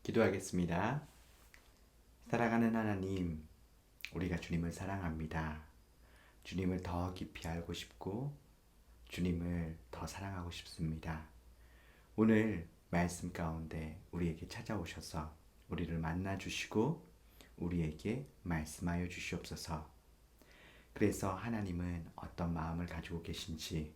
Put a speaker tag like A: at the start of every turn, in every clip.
A: 기도하겠습니다. 사랑하는 하나님, 우리가 주님을 사랑합니다. 주님을 더 깊이 알고 싶고 주님을 더 사랑하고 싶습니다. 오늘 말씀 가운데 우리에게 찾아오셔서 우리를 만나 주시고 우리에게 말씀하여 주시옵소서. 그래서 하나님은 어떤 마음을 가지고 계신지,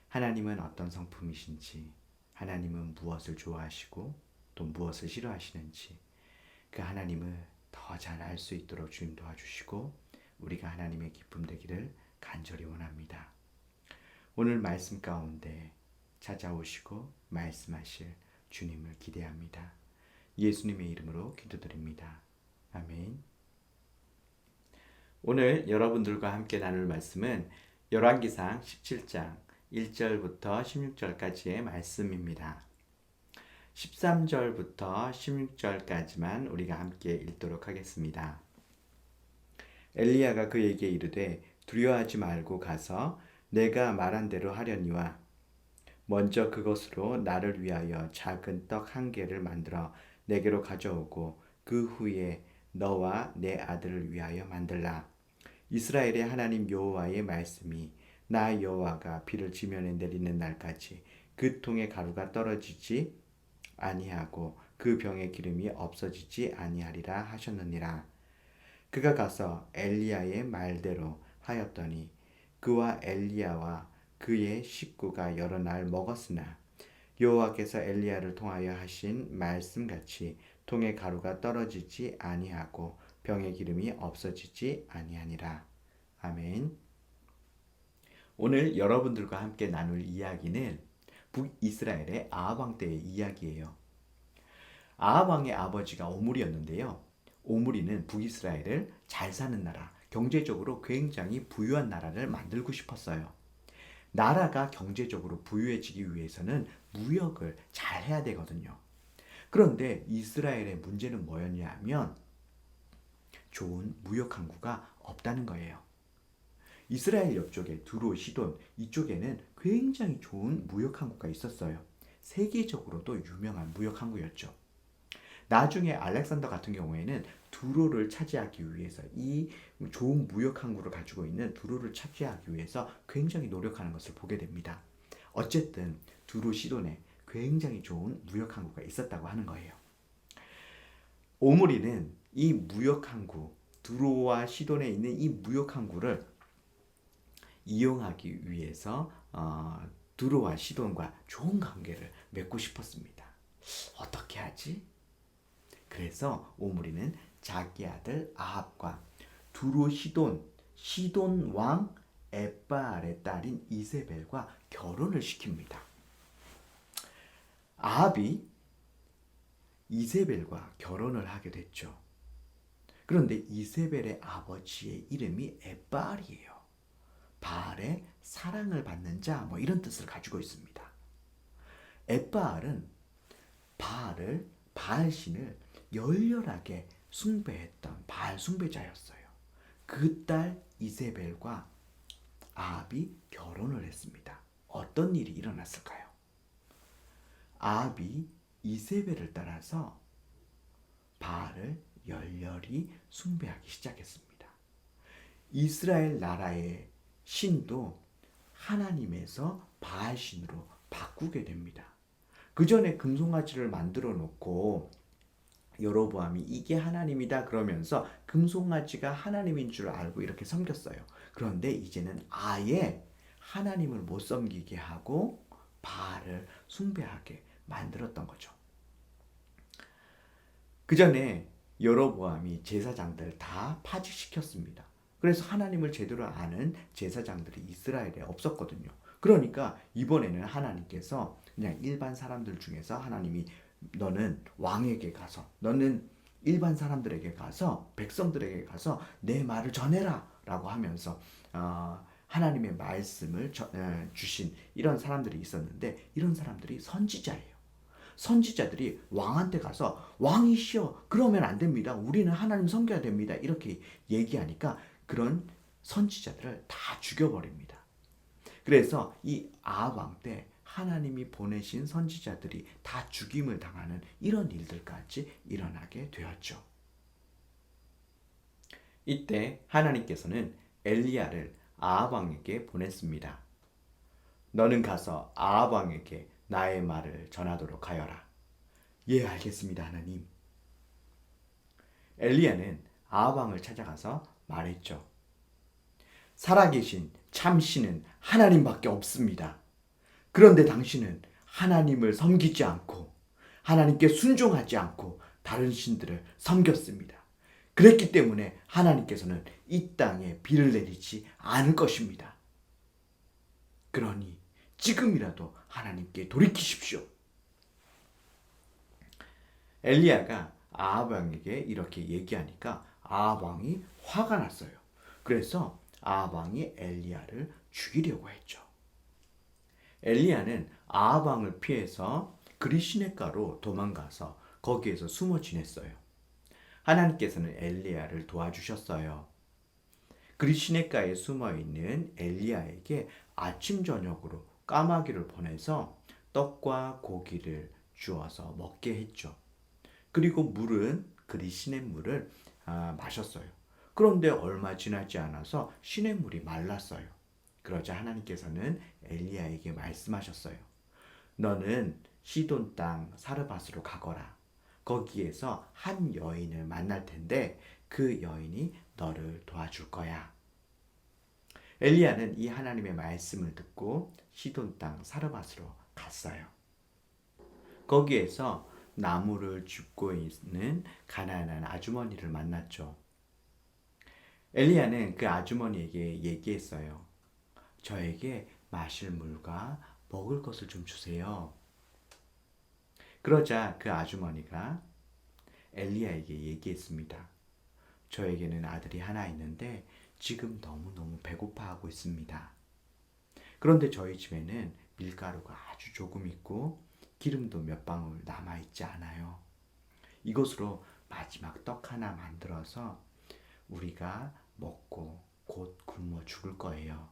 A: 하나님은 어떤 성품이신지, 하나님은 무엇을 좋아하시고 또 무엇을 싫어하시는지 그 하나님을 더 잘 알 수 있도록 주님 도와주시고 우리가 하나님의 기쁨 되기를 간절히 원합니다. 오늘 말씀 가운데 찾아오시고 말씀하실 주님을 기대합니다. 예수님의 이름으로 기도드립니다. 아멘. 오늘 여러분들과 함께 나눌 말씀은 열왕기상 17장 1절부터 16절까지의 말씀입니다. 13절부터 16절까지만 우리가 함께 읽도록 하겠습니다. 엘리야가 그에게 이르되 두려워하지 말고 가서 내가 말한 대로 하려니와 먼저 그것으로 나를 위하여 작은 떡 한 개를 만들어 내게로 가져오고 그 후에 너와 내 아들을 위하여 만들라. 이스라엘의 하나님 여호와의 말씀이 나 여호와가 비를 지면에 내리는 날까지 그 통에 가루가 떨어지지 아니하고 그 병의 기름이 없어지지 아니하리라 하셨느니라. 그가 가서 엘리야의 말대로 하였더니 그와 엘리야와 그의 식구가 여러 날 먹었으나 여호와께서 엘리야를 통하여 하신 말씀같이 통에 가루가 떨어지지 아니하고 병의 기름이 없어지지 아니하니라. 아멘. 오늘 여러분들과 함께 나눌 이야기는 북이스라엘의 아합 왕 때의 이야기예요. 아합 왕의 아버지가 오므리였는데요. 오므리는 북이스라엘을 잘 사는 나라, 경제적으로 굉장히 부유한 나라를 만들고 싶었어요. 나라가 경제적으로 부유해지기 위해서는 무역을 잘 해야 되거든요. 그런데 이스라엘의 문제는 뭐였냐 하면 좋은 무역 항구가 없다는 거예요. 이스라엘 옆쪽에 두로, 시돈 이쪽에는 굉장히 좋은 무역 항구가 있었어요. 세계적으로도 유명한 무역 항구였죠. 나중에 알렉산더 같은 경우에는 두로를 차지하기 위해서 이 좋은 무역 항구를 가지고 있는 두로를 차지하기 위해서 굉장히 노력하는 것을 보게 됩니다. 어쨌든 두로, 시돈에 굉장히 좋은 무역 항구가 있었다고 하는 거예요. 오므리는 이 무역 항구, 두로와 시돈에 있는 이 무역 항구를 이용하기 위해서 두로와 시돈과 좋은 관계를 맺고 싶었습니다. 어떻게 하지? 그래서 오므리는 자기 아들 아합과 두로, 시돈 왕 에바알의 딸인 이세벨과 결혼을 시킵니다. 아합이 이세벨과 결혼을 하게 됐죠. 그런데 이세벨의 아버지의 이름이 에바알이에요. 바알의 사랑을 받는 자, 이런 뜻을 가지고 있습니다. 에바알은 바알 신을 열렬하게 숭배했던 바알 숭배자였어요. 그 딸 이세벨과 아합이 결혼을 했습니다. 어떤 일이 일어났을까요? 아합이 이세벨을 따라서 바알을 열렬히 숭배하기 시작했습니다. 이스라엘 나라의 신도 하나님에서 바알 신으로 바꾸게 됩니다. 그 전에 금송아지를 만들어 놓고 여로보암이 이게 하나님이다 그러면서 금송아지가 하나님인 줄 알고 이렇게 섬겼어요. 그런데 이제는 아예 하나님을 못 섬기게 하고 바알을 숭배하게 만들었던 거죠. 그 전에 여로보암이 제사장들 다 파직시켰습니다. 그래서 하나님을 제대로 아는 제사장들이 이스라엘에 없었거든요. 그러니까 이번에는 하나님께서 그냥 일반 사람들 중에서 하나님이 너는 왕에게 가서, 너는 일반 사람들에게 가서, 백성들에게 가서 내 말을 전해라 라고 하면서 하나님의 말씀을 주신 이런 사람들이 있었는데 이런 사람들이 선지자예요. 선지자들이 왕한테 가서 왕이시여 그러면 안 됩니다. 우리는 하나님 섬겨야 됩니다. 이렇게 얘기하니까 그런 선지자들을 다 죽여버립니다. 그래서 이 아합 왕 때 하나님이 보내신 선지자들이 다 죽임을 당하는 이런 일들까지 일어나게 되었죠. 이때 하나님께서는 엘리야를 아합 왕에게 보냈습니다. 너는 가서 아합 왕에게 나의 말을 전하도록 하여라. 예, 알겠습니다, 하나님. 엘리야는 아합 왕을 찾아가서 말했죠. 살아계신 참신은 하나님밖에 없습니다. 그런데 당신은 하나님을 섬기지 않고 하나님께 순종하지 않고 다른 신들을 섬겼습니다. 그랬기 때문에 하나님께서는 이 땅에 비를 내리지 않을 것입니다. 그러니 지금이라도 하나님께 돌이키십시오. 엘리야가 아합 왕에게 이렇게 얘기하니까 아합 왕이 화가 났어요. 그래서 아합 왕이 엘리야를 죽이려고 했죠. 엘리야는 아합 왕을 피해서 그리시네가로 도망가서 거기에서 숨어 지냈어요. 하나님께서는 엘리야를 도와주셨어요. 그리시네가에 숨어 있는 엘리야에게 아침 저녁으로 까마귀를 보내서 떡과 고기를 주어서 먹게 했죠. 그리고 물은 그리시냇물을 마셨어요. 그런데 얼마 지나지 않아서 시냇물이 말랐어요. 그러자 하나님께서는 엘리야에게 말씀하셨어요. 너는 시돈 땅 사르밧으로 가거라. 거기에서 한 여인을 만날 텐데 그 여인이 너를 도와줄 거야. 엘리야는 이 하나님의 말씀을 듣고 시돈 땅 사르밧으로 갔어요. 거기에서 나무를 줍고 있는 가난한 아주머니를 만났죠. 엘리야는 그 아주머니에게 얘기했어요. 저에게 마실 물과 먹을 것을 좀 주세요. 그러자 그 아주머니가 엘리야에게 얘기했습니다. 저에게는 아들이 하나 있는데 지금 너무너무 배고파하고 있습니다. 그런데 저희 집에는 밀가루가 아주 조금 있고 기름도 몇 방울 남아있지 않아요. 이것으로 마지막 떡 하나 만들어서 우리가 먹고 곧 굶어 죽을 거예요.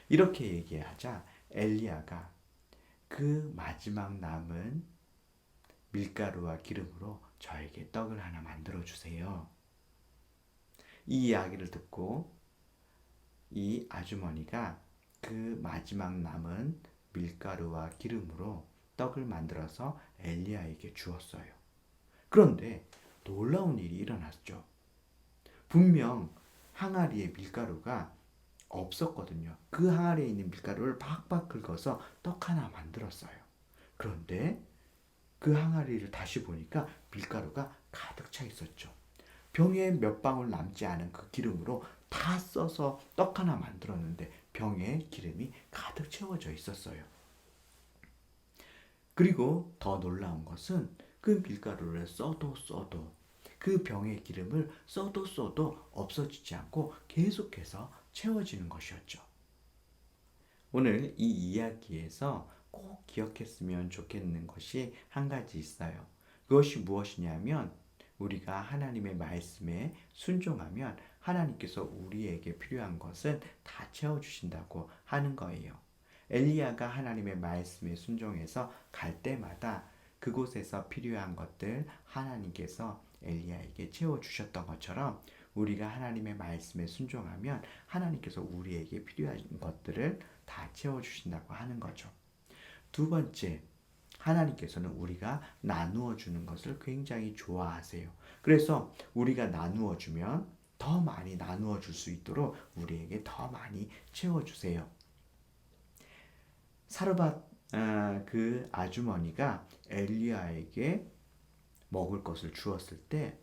A: 이렇게 얘기하자 엘리야가 그 마지막 남은 밀가루와 기름으로 저에게 떡을 하나 만들어 주세요. 이 이야기를 듣고 이 아주머니가 그 마지막 남은 밀가루와 기름으로 떡을 만들어서 엘리야에게 주었어요. 그런데 놀라운 일이 일어났죠. 분명 항아리에 밀가루가 없었거든요. 그 항아리에 있는 밀가루를 박박 긁어서 떡 하나 만들었어요. 그런데 그 항아리를 다시 보니까 밀가루가 가득 차 있었죠. 병에 몇 방울 남지 않은 그 기름으로 다 써서 떡 하나 만들었는데 병에 기름이 가득 채워져 있었어요. 그리고 더 놀라운 것은 그 밀가루를 써도 그 병의 기름을 써도 없어지지 않고 계속해서 채워지는 것이었죠. 오늘 이 이야기에서 꼭 기억했으면 좋겠는 것이 한 가지 있어요. 그것이 무엇이냐면 우리가 하나님의 말씀에 순종하면 하나님께서 우리에게 필요한 것은 다 채워주신다고 하는 거예요. 엘리야가 하나님의 말씀에 순종해서 갈 때마다 그곳에서 필요한 것들 하나님께서 엘리야에게 채워주셨던 것처럼 우리가 하나님의 말씀에 순종하면 하나님께서 우리에게 필요한 것들을 다 채워주신다고 하는 거죠. 두 번째, 하나님께서는 우리가 나누어 주는 것을 굉장히 좋아하세요. 그래서 우리가 나누어 주면 더 많이 나누어 줄 수 있도록 우리에게 더 많이 채워 주세요. 사르밧 그 아주머니가 엘리야에게 먹을 것을 주었을 때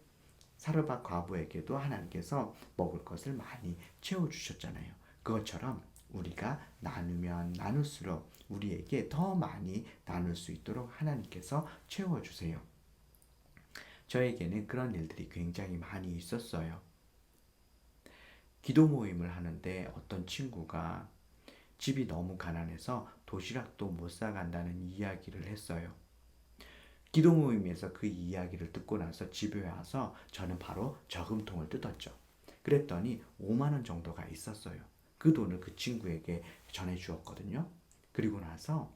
A: 사르밧 과부에게도 하나님께서 먹을 것을 많이 채워 주셨잖아요. 그것처럼 우리가 나누면 나눌수록 우리에게 더 많이 나눌 수 있도록 하나님께서 채워주세요. 저에게는 그런 일들이 굉장히 많이 있었어요. 기도 모임을 하는데 어떤 친구가 집이 너무 가난해서 도시락도 못 사간다는 이야기를 했어요. 기도 모임에서 그 이야기를 듣고 나서 집에 와서 저는 바로 저금통을 뜯었죠. 그랬더니 5만 원 정도가 있었어요. 그 돈을 그 친구에게 전해주었거든요. 그리고 나서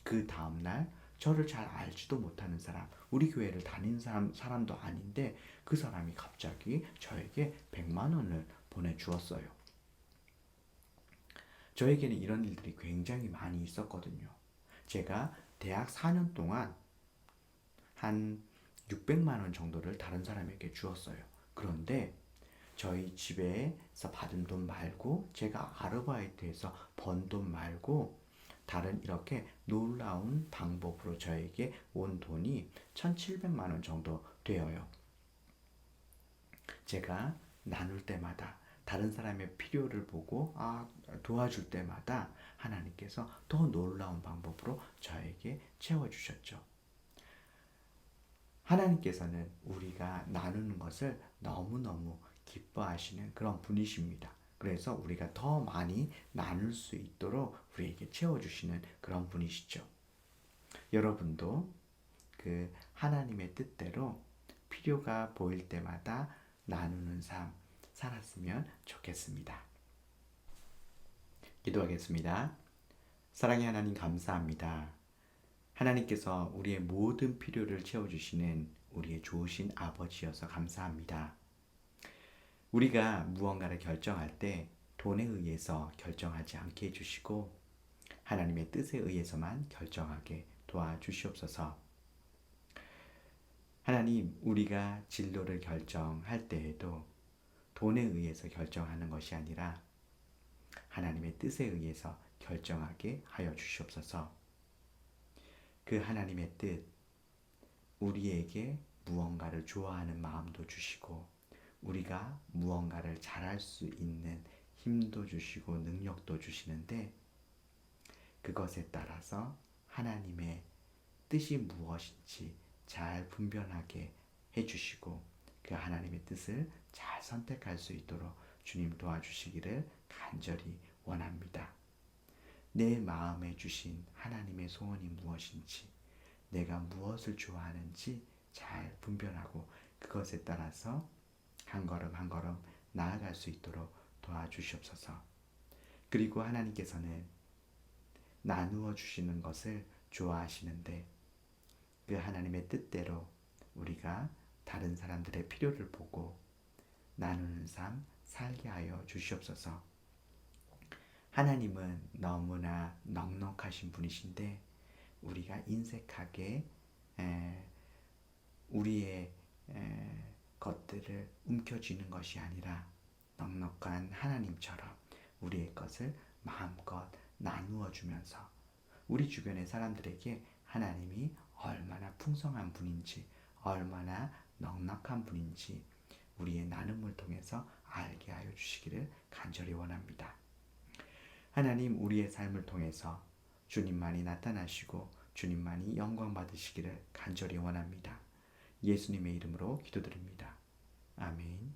A: 그 다음날 저를 잘 알지도 못하는 사람, 우리 교회를 다니는 사람도 아닌데 그 사람이 갑자기 저에게 100만 원을 보내주었어요. 저에게는 이런 일들이 굉장히 많이 있었거든요. 제가 대학 4년 동안 한 600만 원 정도를 다른 사람에게 주었어요. 그런데 저희 집에서 받은 돈 말고 제가 아르바이트해서 번 돈 말고 다른 이렇게 놀라운 방법으로 저에게 온 돈이 1,700만 원 정도 되어요. 제가 나눌 때마다 다른 사람의 필요를 보고 도와줄 때마다 하나님께서 더 놀라운 방법으로 저에게 채워주셨죠. 하나님께서는 우리가 나누는 것을 너무너무 기뻐하시는 그런 분이십니다. 그래서 우리가 더 많이 나눌 수 있도록 우리에게 채워주시는 그런 분이시죠. 여러분도 그 하나님의 뜻대로 필요가 보일 때마다 나누는 삶 살았으면 좋겠습니다. 기도하겠습니다. 사랑의 하나님 감사합니다. 하나님께서 우리의 모든 필요를 채워주시는 우리의 좋으신 아버지여서 감사합니다. 우리가 무언가를 결정할 때 돈에 의해서 결정하지 않게 해주시고 하나님의 뜻에 의해서만 결정하게 도와주시옵소서. 하나님, 우리가 진로를 결정할 때에도 돈에 의해서 결정하는 것이 아니라 하나님의 뜻에 의해서 결정하게 하여 주시옵소서. 그 하나님의 뜻, 우리에게 무언가를 좋아하는 마음도 주시고 우리가 무언가를 잘할 수 있는 힘도 주시고 능력도 주시는데 그것에 따라서 하나님의 뜻이 무엇인지 잘 분별하게 해주시고 그 하나님의 뜻을 잘 선택할 수 있도록 주님 도와주시기를 간절히 원합니다. 내 마음에 주신 하나님의 소원이 무엇인지 내가 무엇을 좋아하는지 잘 분별하고 그것에 따라서 한 걸음 한 걸음 나아갈 수 있도록 도와주시옵소서. 그리고 하나님께서는 나누어 주시는 것을 좋아하시는데 그 하나님의 뜻대로 우리가 다른 사람들의 필요를 보고 나누는 삶 살게 하여 주시옵소서. 하나님은 너무나 넉넉하신 분이신데 우리가 인색하게 우리의 것들을 움켜쥐는 것이 아니라 넉넉한 하나님처럼 우리의 것을 마음껏 나누어 주면서 우리 주변의 사람들에게 하나님이 얼마나 풍성한 분인지 얼마나 넉넉한 분인지 우리의 나눔을 통해서 알게 하여 주시기를 간절히 원합니다. 하나님, 우리의 삶을 통해서 주님만이 나타나시고 주님만이 영광 받으시기를 간절히 원합니다. 예수님의 이름으로 기도드립니다. 아멘.